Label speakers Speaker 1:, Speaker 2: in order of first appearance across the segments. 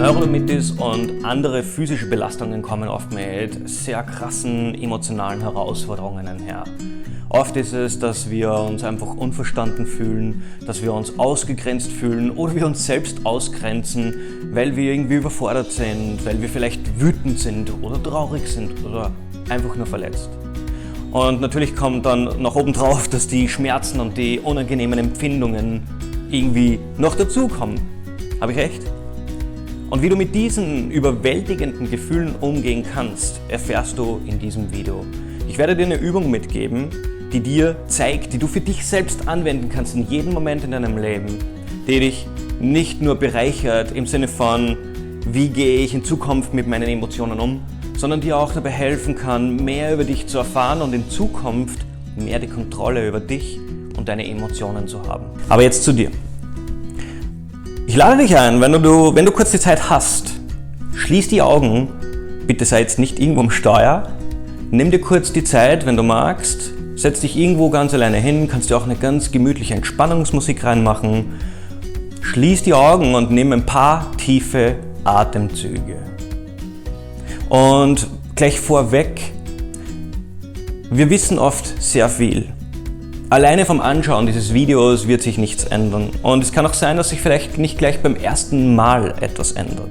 Speaker 1: Neurodermitis und andere physische Belastungen kommen oft mit sehr krassen emotionalen Herausforderungen einher. Oft ist es, dass wir uns einfach unverstanden fühlen, dass wir uns ausgegrenzt fühlen oder wir uns selbst ausgrenzen, weil wir irgendwie überfordert sind, weil wir vielleicht wütend sind oder traurig sind oder einfach nur verletzt. Und natürlich kommt dann noch obendrauf, dass die Schmerzen und die unangenehmen Empfindungen irgendwie noch dazukommen. Habe ich recht? Und wie du mit diesen überwältigenden Gefühlen umgehen kannst, erfährst du in diesem Video. Ich werde dir eine Übung mitgeben, die dir zeigt, die du für dich selbst anwenden kannst in jedem Moment in deinem Leben, die dich nicht nur bereichert im Sinne von, wie gehe ich in Zukunft mit meinen Emotionen um, sondern dir auch dabei helfen kann, mehr über dich zu erfahren und in Zukunft mehr die Kontrolle über dich und deine Emotionen zu haben. Aber jetzt zu dir. Ich lade dich ein, wenn du kurz die Zeit hast, schließ die Augen, bitte sei jetzt nicht irgendwo am Steuer, nimm dir kurz die Zeit, wenn du magst, setz dich irgendwo ganz alleine hin, kannst dir auch eine ganz gemütliche Entspannungsmusik reinmachen, schließ die Augen und nimm ein paar tiefe Atemzüge. Und gleich vorweg, wir wissen oft sehr viel. Alleine vom Anschauen dieses Videos wird sich nichts ändern. Und es kann auch sein, dass sich vielleicht nicht gleich beim ersten Mal etwas ändert.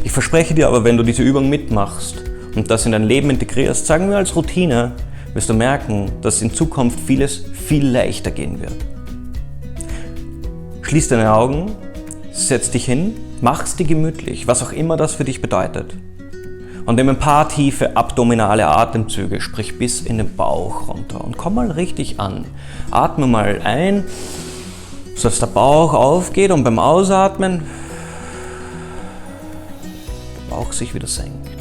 Speaker 1: Ich verspreche dir aber, wenn du diese Übung mitmachst und das in dein Leben integrierst, sagen wir als Routine, wirst du merken, dass in Zukunft vieles viel leichter gehen wird. Schließ deine Augen, setz dich hin, mach's dir gemütlich, was auch immer das für dich bedeutet. Und nimm ein paar tiefe abdominale Atemzüge, sprich bis in den Bauch runter und komm mal richtig an. Atme mal ein, sodass der Bauch aufgeht und beim Ausatmen der Bauch sich wieder senkt.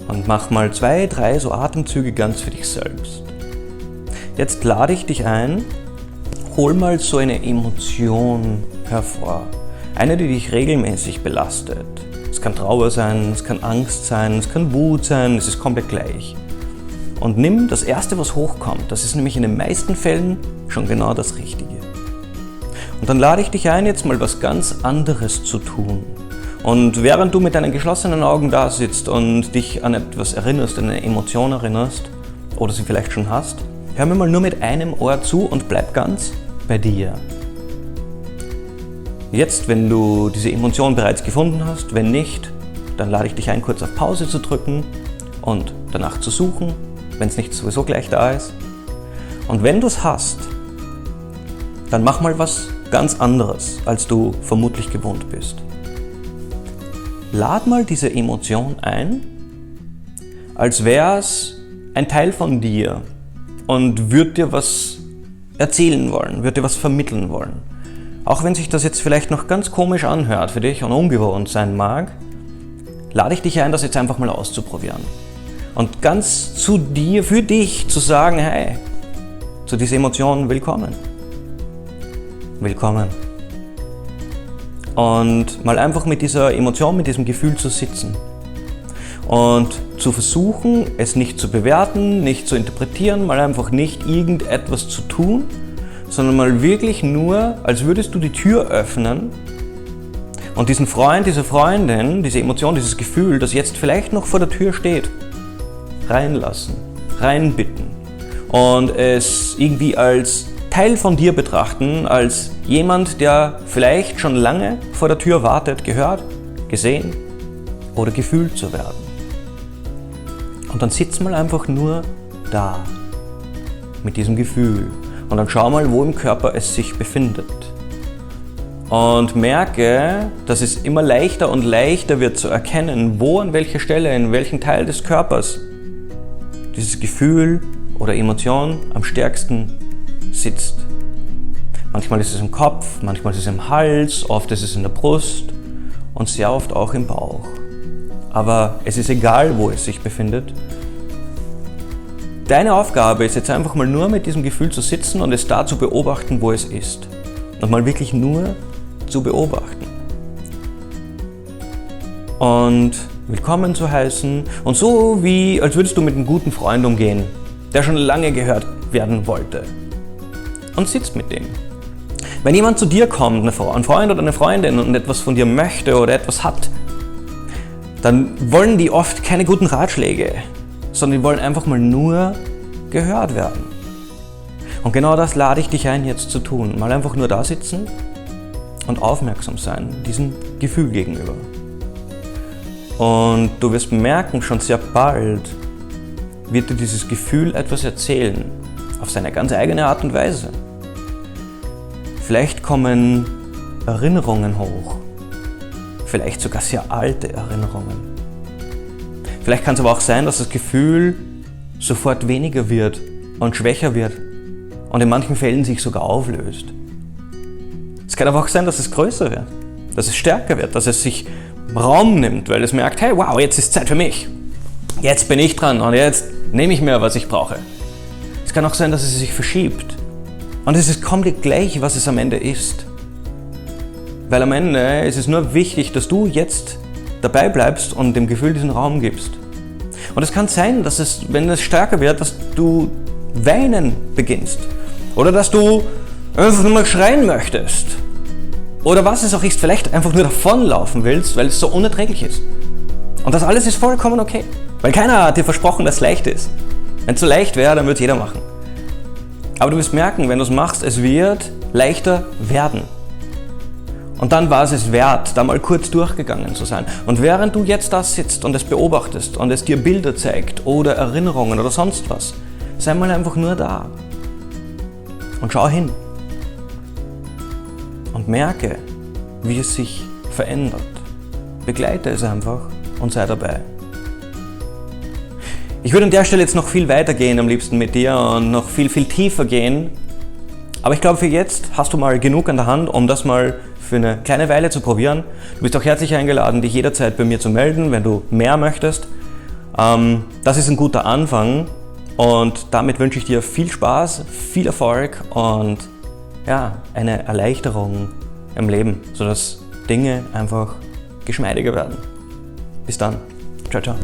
Speaker 1: Und mach mal 2, 3 so Atemzüge ganz für dich selbst. Jetzt lade ich dich ein, hol mal so eine Emotion hervor. Eine, die dich regelmäßig belastet. Es kann Trauer sein, es kann Angst sein, es kann Wut sein, es ist komplett gleich. Und nimm das Erste, was hochkommt. Das ist nämlich in den meisten Fällen schon genau das Richtige. Und dann lade ich dich ein, jetzt mal was ganz anderes zu tun. Und während du mit deinen geschlossenen Augen da sitzt und dich an etwas erinnerst, an eine Emotion erinnerst, oder sie vielleicht schon hast, hör mir mal nur mit einem Ohr zu und bleib ganz bei dir. Jetzt, wenn du diese Emotion bereits gefunden hast, wenn nicht, dann lade ich dich ein, kurz auf Pause zu drücken und danach zu suchen, wenn es nicht sowieso gleich da ist. Und wenn du es hast, dann mach mal was ganz anderes, als du vermutlich gewohnt bist. Lad mal diese Emotion ein, als wäre es ein Teil von dir und würde dir was erzählen wollen, würde dir was vermitteln wollen. Auch wenn sich das jetzt vielleicht noch ganz komisch anhört für dich und ungewohnt sein mag, lade ich dich ein, das jetzt einfach mal auszuprobieren. Und ganz zu dir, für dich zu sagen, hey, zu dieser Emotion willkommen. Willkommen. Und mal einfach mit dieser Emotion, mit diesem Gefühl zu sitzen. Und zu versuchen, es nicht zu bewerten, nicht zu interpretieren, mal einfach nicht irgendetwas zu tun, sondern mal wirklich nur, als würdest du die Tür öffnen und diesen Freund, diese Freundin, diese Emotion, dieses Gefühl, das jetzt vielleicht noch vor der Tür steht, reinlassen, reinbitten und es irgendwie als Teil von dir betrachten, als jemand, der vielleicht schon lange vor der Tür wartet, gehört, gesehen oder gefühlt zu werden. Und dann sitz mal einfach nur da mit diesem Gefühl. Und dann schau mal, wo im Körper es sich befindet. Und merke, dass es immer leichter und leichter wird zu erkennen, wo an welcher Stelle, in welchem Teil des Körpers dieses Gefühl oder Emotion am stärksten sitzt. Manchmal ist es im Kopf, manchmal ist es im Hals, oft ist es in der Brust und sehr oft auch im Bauch. Aber es ist egal, wo es sich befindet. Deine Aufgabe ist jetzt einfach mal nur mit diesem Gefühl zu sitzen und es da zu beobachten, wo es ist. Und mal wirklich nur zu beobachten. Und willkommen zu heißen und so wie, als würdest du mit einem guten Freund umgehen, der schon lange gehört werden wollte. Und sitzt mit dem. Wenn jemand zu dir kommt, ein Freund oder eine Freundin und etwas von dir möchte oder etwas hat, dann wollen die oft keine guten Ratschläge, sondern die wollen einfach mal nur gehört werden. Und genau das lade ich dich ein, jetzt zu tun. Mal einfach nur da sitzen und aufmerksam sein, diesem Gefühl gegenüber. Und du wirst merken, schon sehr bald wird dir dieses Gefühl etwas erzählen, auf seine ganz eigene Art und Weise. Vielleicht kommen Erinnerungen hoch, vielleicht sogar sehr alte Erinnerungen. Vielleicht kann es aber auch sein, dass das Gefühl sofort weniger wird und schwächer wird und in manchen Fällen sich sogar auflöst. Es kann aber auch sein, dass es größer wird, dass es stärker wird, dass es sich Raum nimmt, weil es merkt, hey, wow, jetzt ist Zeit für mich. Jetzt bin ich dran und jetzt nehme ich mir, was ich brauche. Es kann auch sein, dass es sich verschiebt. Und es ist komplett gleich, was es am Ende ist. Weil am Ende ist es nur wichtig, dass du jetzt dabei bleibst und dem Gefühl diesen Raum gibst. Und es kann sein, dass es, wenn es stärker wird, dass du weinen beginnst. Oder dass du einfach nur mal schreien möchtest. Oder was es auch ist, vielleicht einfach nur davonlaufen willst, weil es so unerträglich ist. Und das alles ist vollkommen okay. Weil keiner hat dir versprochen, dass es leicht ist. Wenn es so leicht wäre, dann würde es jeder machen. Aber du wirst merken, wenn du es machst, es wird leichter werden. Und dann war es wert, da mal kurz durchgegangen zu sein. Und während du jetzt da sitzt und es beobachtest und es dir Bilder zeigt oder Erinnerungen oder sonst was, sei mal einfach nur da. Und schau hin. Und merke, wie es sich verändert. Begleite es einfach und sei dabei. Ich würde an der Stelle jetzt noch viel weiter gehen, am liebsten mit dir und noch viel, viel tiefer gehen. Aber ich glaube, für jetzt hast du mal genug an der Hand, um das mal für eine kleine Weile zu probieren. Du bist auch herzlich eingeladen, dich jederzeit bei mir zu melden, wenn du mehr möchtest. Das ist ein guter Anfang und damit wünsche ich dir viel Spaß, viel Erfolg und ja, eine Erleichterung im Leben, sodass Dinge einfach geschmeidiger werden. Bis dann. Ciao, ciao.